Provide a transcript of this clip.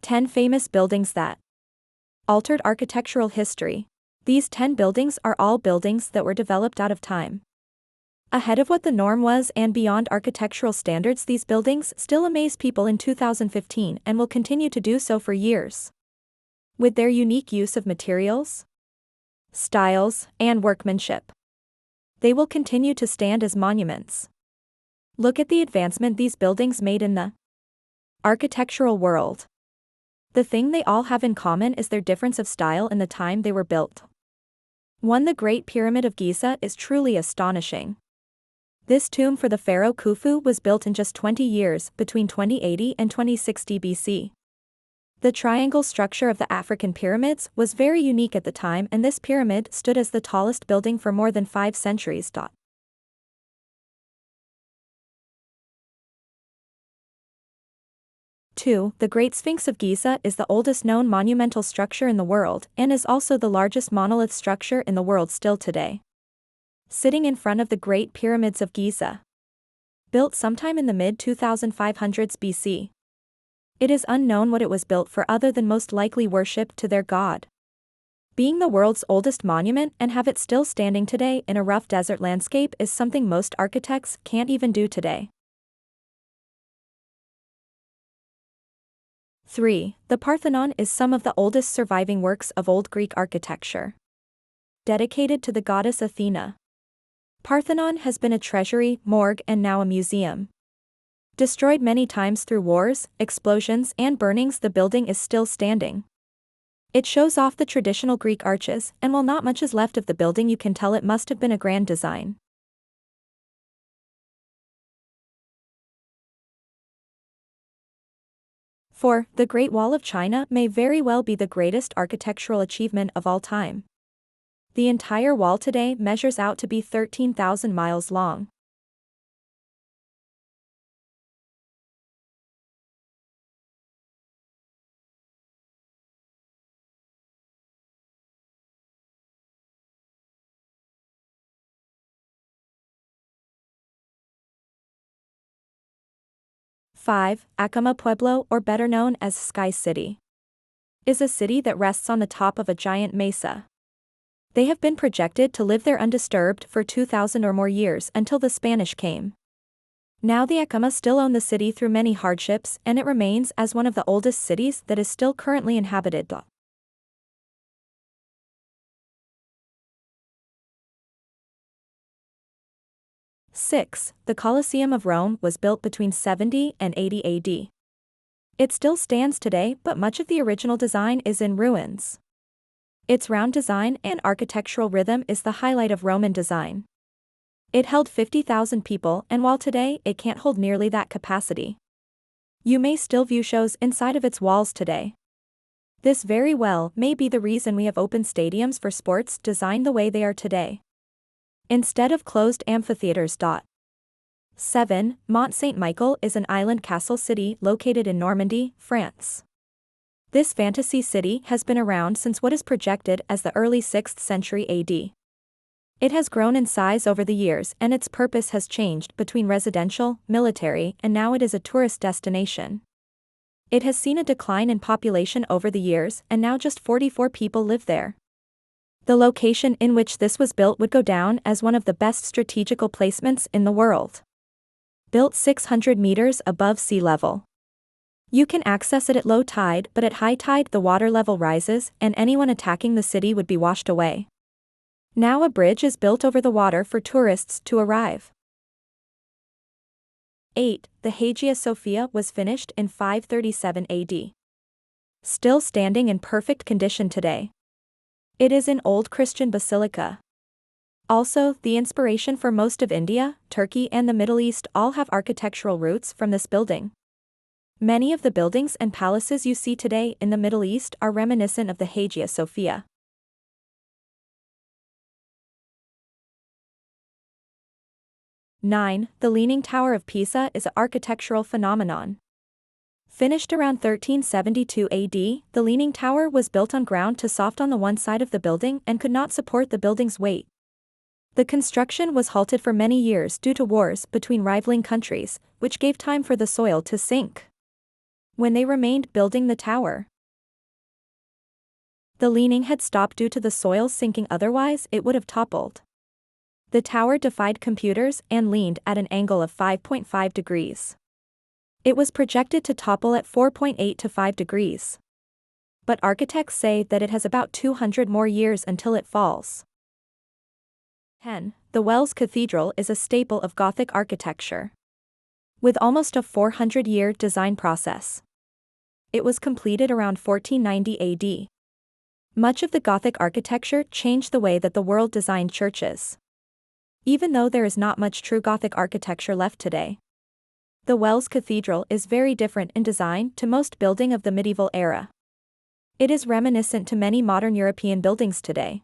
10 famous buildings that altered architectural history. These 10 buildings are all buildings that were developed out of time. Ahead of what the norm was and beyond architectural standards, these buildings still amaze people in 2015 and will continue to do so for years. With their unique use of materials, styles, and workmanship, they will continue to stand as monuments. Look at the advancement these buildings made in the architectural world. The thing they all have in common is their difference of style and the time they were built. 1. The Great Pyramid of Giza is truly astonishing. This tomb for the pharaoh Khufu was built in just 20 years, between 2080 and 2060 BC. The triangle structure of the African pyramids was very unique at the time, and this pyramid stood as the tallest building for more than 5 centuries. 2. The Great Sphinx of Giza is the oldest known monumental structure in the world and is also the largest monolith structure in the world still today. Sitting in front of the Great Pyramids of Giza, built sometime in the mid-2500s BC. It is unknown what it was built for other than most likely worship to their god. Being the world's oldest monument and have it still standing today in a rough desert landscape is something most architects can't even do today. 3. The Parthenon is some of the oldest surviving works of Old Greek architecture. Dedicated to the goddess Athena, Parthenon has been a treasury, morgue, and now a museum. Destroyed many times through wars, explosions, and burnings, the building is still standing. It shows off the traditional Greek arches, and while not much is left of the building, you can tell it must have been a grand design. 4. The Great Wall of China may very well be the greatest architectural achievement of all time. The entire wall today measures out to be 13,000 miles long. Five, Acoma Pueblo, or better known as Sky City, is a city that rests on the top of a giant mesa. They have been projected to live there undisturbed for 2,000 or more years until the Spanish came. Now the Acoma still own the city through many hardships, and it remains as one of the oldest cities that is still currently inhabited. 6. The Colosseum of Rome was built between 70 and 80 AD. It still stands today, but much of the original design is in ruins. Its round design and architectural rhythm is the highlight of Roman design. It held 50,000 people, and while today it can't hold nearly that capacity, you may still view shows inside of its walls today. This very well may be the reason we have open stadiums for sports designed the way they are today, instead of closed amphitheaters. 7. Mont Saint-Michel is an island castle city located in Normandy, France. This fantasy city has been around since what is projected as the early 6th century AD. It has grown in size over the years, and its purpose has changed between residential, military, and now it is a tourist destination. It has seen a decline in population over the years, and now just 44 people live there. The location in which this was built would go down as one of the best strategical placements in the world. Built 600 meters above sea level, you can access it at low tide, but at high tide the water level rises, and anyone attacking the city would be washed away. Now a bridge is built over the water for tourists to arrive. 8. The Hagia Sophia was finished in 537 AD. Still standing in perfect condition today. It is an old Christian basilica. Also, the inspiration for most of India, Turkey, and the Middle East all have architectural roots from this building. Many of the buildings and palaces you see today in the Middle East are reminiscent of the Hagia Sophia. 9. The Leaning Tower of Pisa is an architectural phenomenon. Finished around 1372 AD, the Leaning Tower was built on ground too soft on the one side of the building and could not support the building's weight. The construction was halted for many years due to wars between rivaling countries, which gave time for the soil to sink. when they remained building the tower. The leaning had stopped due to the soil sinking, otherwise it would have toppled. The tower defied computers and leaned at an angle of 5.5 degrees. It was projected to topple at 4.8 to 5 degrees. But architects say that it has about 200 more years until it falls. 10. The Wells Cathedral is a staple of Gothic architecture. With almost a 400-year design process. It was completed around 1490 AD. Much of the Gothic architecture changed the way that the world designed churches. Even though there is not much true Gothic architecture left today. The Wells Cathedral is very different in design to most building of the medieval era. It is reminiscent to many modern European buildings today.